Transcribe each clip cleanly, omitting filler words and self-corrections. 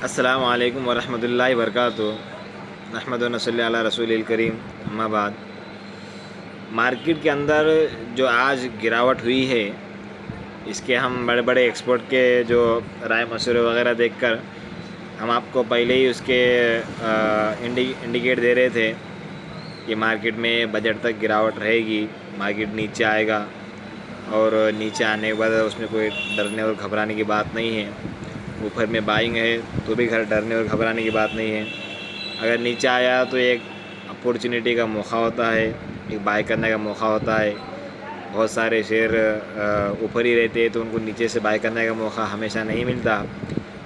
السلام علیکم ورحمۃ اللہ وبرکاتہ۔ نحمد و نصلی علی رسول الکریم، اما بعد۔ مارکیٹ کے اندر جو آج گراوٹ ہوئی ہے، اس کے ہم بڑے بڑے ایکسپورٹ کے جو رائے مشورے وغیرہ دیکھ کر ہم آپ کو پہلے ہی اس کے انڈیکیٹ دے رہے تھے کہ مارکیٹ میں بجٹ تک گراوٹ رہے گی، مارکیٹ نیچے آئے گا، اور نیچے آنے کے بعد اس میں کوئی ڈرنے اور گھبرانے کی بات نہیں ہے۔ اوپر میں بائنگ ہے تو بھی گھر ڈرنے اور گھبرانے کی بات نہیں ہے۔ اگر نیچے آیا تو ایک اپورچونیٹی کا موقع ہوتا ہے، ایک بائی کرنے کا موقع ہوتا ہے۔ بہت سارے شیئر اوپر ہی رہتے ہیں تو ان کو نیچے سے بائی کرنے کا موقع ہمیشہ نہیں ملتا۔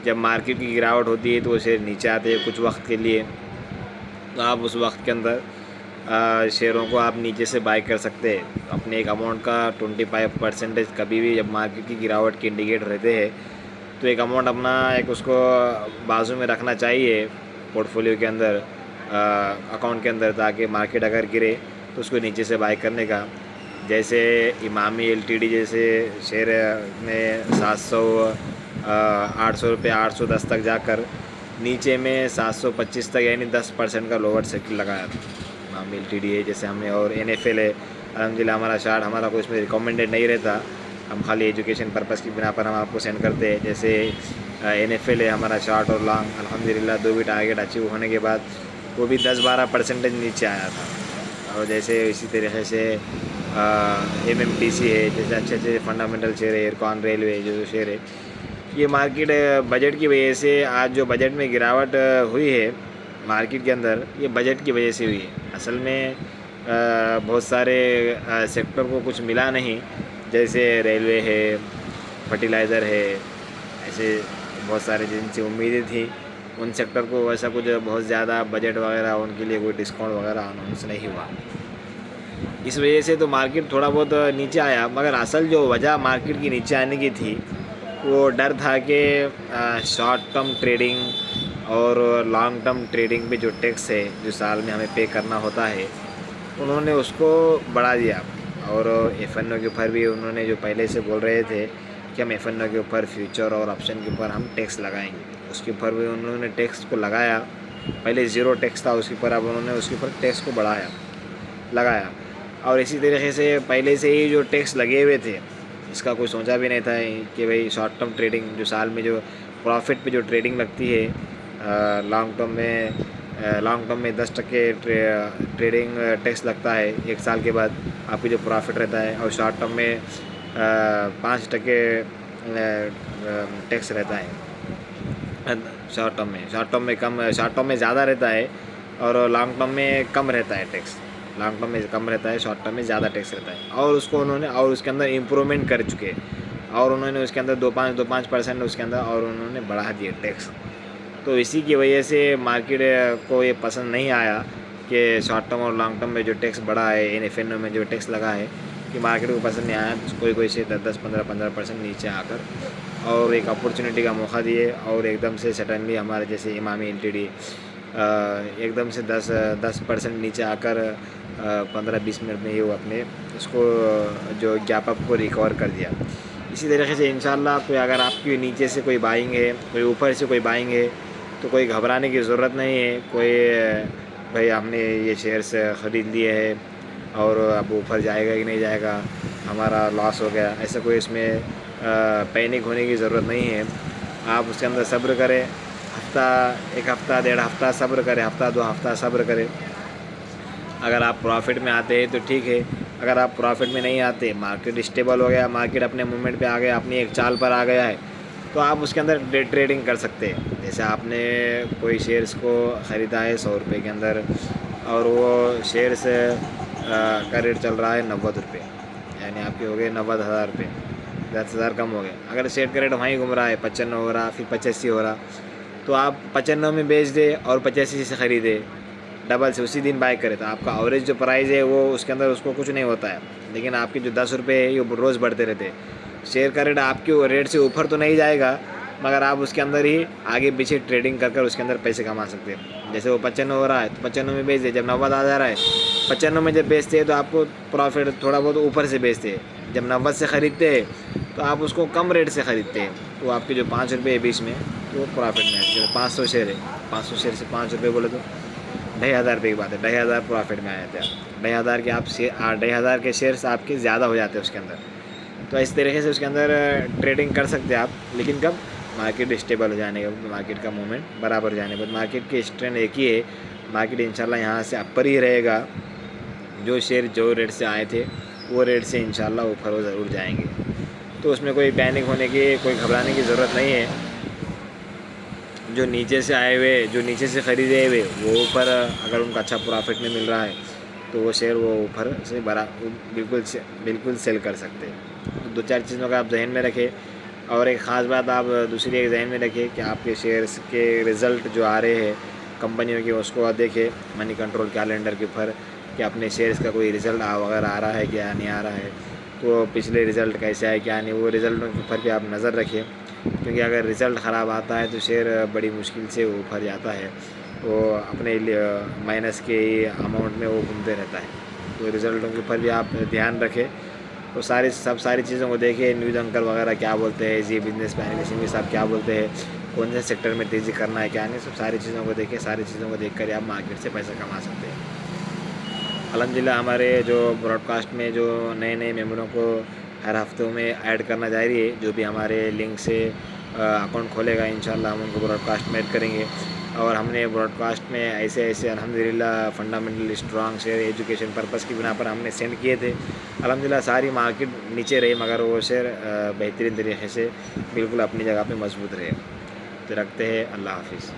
جب مارکیٹ کی گراوٹ ہوتی ہے تو وہ شیئر نیچے آتے ہیں کچھ وقت کے لیے، تو آپ اس وقت کے اندر شیئروں کو آپ نیچے سے بائی کر سکتے ہیں۔ اپنے ایک اماؤنٹ کا 25% کبھی بھی جب مارکیٹ کی گراوٹ کے انڈیکیٹ رہتے ہیں تو ایک اماؤنٹ اپنا ایک اس کو بازو میں رکھنا چاہیے پورٹ فولیو کے اندر، اکاؤنٹ کے اندر، تاکہ مارکیٹ اگر گرے تو اس کو نیچے سے بائی کرنے کا۔ جیسے امامی LTD جیسے شیئر میں 800 روپے 810 تک جا کر نیچے میں 725 تک، یعنی 10% کا لوور سرکل لگایا تھا۔ امامی LTD ہے جیسے ہم نے، اور NFL ہے۔ الحمدللہ ہمارا چارٹ ہمارا کوئی اس میں ریکمنڈیڈ نہیں رہتا، ہم خالی ایجوکیشن پرپس کی بنا پر ہم آپ کو سینڈ کرتے ہیں۔ جیسے NFL ہے ہمارا شارٹ اور لانگ، الحمدللہ 2 بھی ٹارگیٹ اچیو ہونے کے بعد وہ بھی 10-12% نیچے آیا تھا۔ اور جیسے اسی طریقے سے MMTC ہے، جیسے اچھے اچھے فنڈامنٹل شیئر ہے، ایرکون ریلوے جو شیئر ہے، یہ مارکیٹ بجٹ کی وجہ سے آج جو بجٹ میں گراوٹ ہوئی ہے مارکیٹ کے اندر، یہ بجٹ کی وجہ سے ہوئی ہے۔ اصل میں بہت سارے سیکٹر کو کچھ ملا نہیں، جیسے ریلوے ہے، فرٹیلائزر ہے، ایسے بہت سارے جن سے امیدیں تھیں ان سیکٹر کو ویسا کچھ بہت زیادہ بجٹ وغیرہ ان کے لیے کوئی ڈسکاؤنٹ وغیرہ اناؤنس نہیں ہوا۔ اس وجہ سے تو مارکیٹ تھوڑا بہت نیچے آیا، مگر اصل جو وجہ مارکیٹ کی نیچے آنے کی تھی وہ ڈر تھا کہ شارٹ ٹرم ٹریڈنگ اور لانگ ٹرم ٹریڈنگ پہ جو ٹیکس ہے جو سال میں ہمیں پے کرنا ہوتا ہے، انہوں نے اس کو بڑھا دیا۔ اور FNO کے اوپر بھی انہوں نے جو پہلے سے بول رہے تھے کہ ہم FNO کے اوپر فیوچر اور آپشن کے اوپر ہم ٹیکس لگائیں گے، اس کے اوپر بھی انہوں نے ٹیکس کو لگایا۔ پہلے 0 ٹیکس تھا اس کے اوپر، اب انہوں نے اس کے اوپر ٹیکس کو لگایا۔ اور اسی طریقے سے پہلے سے ہی جو ٹیکس لگے ہوئے تھے اس کا کوئی سوچا بھی نہیں تھا کہ بھئی شارٹ ٹرم ٹریڈنگ جو سال میں جو پروفٹ پہ جو ٹریڈنگ لگتی ہے، لانگ ٹرم میں 10% ٹریڈنگ ٹیکس لگتا ہے 1 سال کے بعد آپ کی جو پروفٹ رہتا ہے، اور شارٹ ٹرم میں 5% ٹیکس رہتا ہے۔ شارٹ ٹرم میں زیادہ رہتا ہے اور لانگ ٹرم میں کم رہتا ہے ٹیکس۔ لانگ ٹرم میں کم رہتا ہے، شارٹ ٹرم میں زیادہ ٹیکس رہتا ہے، اور اس کو انہوں نے اور اس کے اندر امپرومنٹ کر چکے، اور انہوں نے اس کے اندر 2-5% اس کے اندر اور انہوں نے بڑھا دیے ٹیکس۔ تو اسی کی وجہ سے مارکیٹ کو یہ پسند نہیں آیا کہ شارٹ ٹرم اور لانگ ٹرم میں جو ٹیکس بڑھا ہے، FNO میں جو ٹیکس لگا ہے، کہ مارکیٹ کو پسند نہیں آیا۔ کوئی سے 10-15% نیچے آ کر اور ایک اپورچونیٹی کا موقع دیے، اور ایک دم سے سڈنلی ہمارے جیسے امامی LTD ایک دم سے 10% نیچے آ کر 15-20 منٹ میں یہ وہ اپنے اس کو جو گیپ اپ کو ریکور کر دیا۔ اسی طریقے سے انشاءاللہ کوئی اگر آپ کی نیچے سے کوئی بائنگ ہے، کوئی اوپر سے کوئی بائنگ ہے، تو کوئی گھبرانے کی ضرورت نہیں ہے۔ کوئی بھئی ہم نے یہ شیئرس خرید لیے ہے اور اب اوپر جائے گا کہ نہیں جائے گا، ہمارا لاس ہو گیا، ایسا کوئی اس میں پینک ہونے کی ضرورت نہیں ہے۔ آپ اس کے اندر صبر کریں، ایک ہفتہ 1.5 ہفتہ صبر کریں، ہفتہ 2 ہفتہ صبر کریں۔ اگر آپ پروفٹ میں آتے ہیں تو ٹھیک ہے، اگر آپ پروفٹ میں نہیں آتے، مارکیٹ اسٹیبل ہو گیا، مارکیٹ اپنے موومنٹ پہ آ گیا، اپنی ایک چال پر آ گیا ہے، تو آپ اس کے اندر ٹریڈنگ کر سکتے ہیں۔ جیسے آپ نے کوئی شیئرس کو خریدا ہے 100 روپے کے اندر، اور وہ شیئرس کا ریٹ چل رہا ہے 90 روپے، یعنی آپ کے ہو گئے 90,000 روپے، 10,000 کم ہو گئے۔ اگر شیئر کا ریٹ وہیں گھوم رہا ہے، 95 ہو رہا، پھر 85 ہو رہا، تو آپ 95 میں بیچ دے اور 85 سے خریدے، ڈبل سے اسی دن بائی کرے، تو آپ کا اوریج جو پرائز ہے وہ اس کے اندر اس کو کچھ نہیں ہوتا ہے، لیکن آپ کے جو 10 روپے ہے یہ روز بڑھتے رہتے ہیں۔ شیئر کا ریٹ آپ کے ریٹ سے اوپر تو نہیں جائے گا، مگر آپ اس کے اندر ہی آگے پیچھے ٹریڈنگ کر کر اس کے اندر پیسے کما سکتے ہیں۔ جیسے وہ 95 ہو رہا ہے تو 95 میں بیچ دے، جب 90 آ جا رہا ہے 95 میں جب بیچتے ہیں تو آپ کو پروفٹ تھوڑا بہت اوپر سے بیچتے ہیں، جب 90 سے خریدتے ہیں تو آپ اس کو کم ریٹ سے خریدتے ہیں، تو آپ کے جو 5 روپے ہے بیچ میں تو وہ پرافٹ میں ہے. 500 شیئر ہے, 500 شیئر سے 5 روپے بولے تو 2,500 روپے کی بات ہے. 2,500 پرافٹ میں آئے تھے آپ. 2,500 کے آپ 2,500 کے شیئرس آپ کے زیادہ ہو جاتے ہیں اس کے اندر. تو اس طریقے سے اس کے اندر ٹریڈنگ کر سکتے ہیں آپ, لیکن کب مارکیٹ اسٹیبل ہو جانے کے بعد, مارکیٹ کا موومنٹ برابر ہو جانے کے بعد. مارکیٹ کی ٹرینڈ ایک ہی ہے, مارکیٹ انشاءاللہ یہاں سے اپر ہی رہے گا. جو شیئر جو ریٹ سے آئے تھے وہ ریٹ سے انشاءاللہ اوپر وہ ضرور جائیں گے. تو اس میں کوئی پینک ہونے کی, کوئی گھبرانے کی ضرورت نہیں ہے. جو نیچے سے آئے ہوئے, جو نیچے سے خریدے ہوئے وہ اوپر اگر ان کا اچھا پرافٹ میں مل رہا ہے تو وہ شیئر وہ اوپر سے بالکل سیل کر سکتے ہیں. تو 2-4 چیزوں کا آپ ذہن میں رکھیں. اور ایک خاص بات آپ دوسری ایک ذہن میں رکھیں کہ آپ کے شیئرس کے رزلٹ جو آ رہے ہیں کمپنیوں کے, اس کو دیکھیں منی کنٹرول کیلنڈر کے اوپر کہ اپنے شیئرس کا کوئی رزلٹ وغیرہ آ رہا ہے کیا نہیں آ رہا ہے, تو پچھلے رزلٹ کیسے آئے کیا نہیں, وہ رزلٹوں کے اوپر بھی آپ نظر رکھیں. کیونکہ اگر رزلٹ خراب آتا ہے تو شیئر بڑی مشکل سے اوپر جاتا ہے, وہ اپنے مائنس کے اماؤنٹ میں وہ گھومتے رہتا ہے. تو رزلٹوں کے اوپر بھی آپ دھیان رکھیں. تو ساری چیزوں کو دیکھیں. نیوز انکر وغیرہ کیا بولتے ہیں, جی بزنس پینل صاحب کیا بولتے ہیں, کون سے سیکٹر میں تیزی کرنا ہے کیا نہیں, ساری چیزوں کو دیکھیں. ساری چیزوں کو دیکھ کر آپ مارکیٹ سے پیسہ کما سکتے ہیں. الحمدللہ ہمارے جو براڈ کاسٹ میں جو نئے ممبروں کو ہر ہفتوں میں ایڈ کرنا جاری ہے. جو بھی ہمارے لنک سے اکاؤنٹ کھولے گا انشاءاللہ ہم ان کو براڈ کاسٹ میں ایڈ کریں گے. اور ہم نے براڈ کاسٹ میں ایسے الحمدللہ fundamental strong share education purpose کی بنا پر ہم نے سینڈ کیے تھے. الحمدللہ ساری مارکیٹ نیچے رہی مگر وہ شیئر بہترین طریقے سے بالکل اپنی جگہ پہ مضبوط رہے. تو رکھتے ہیں. اللہ حافظ.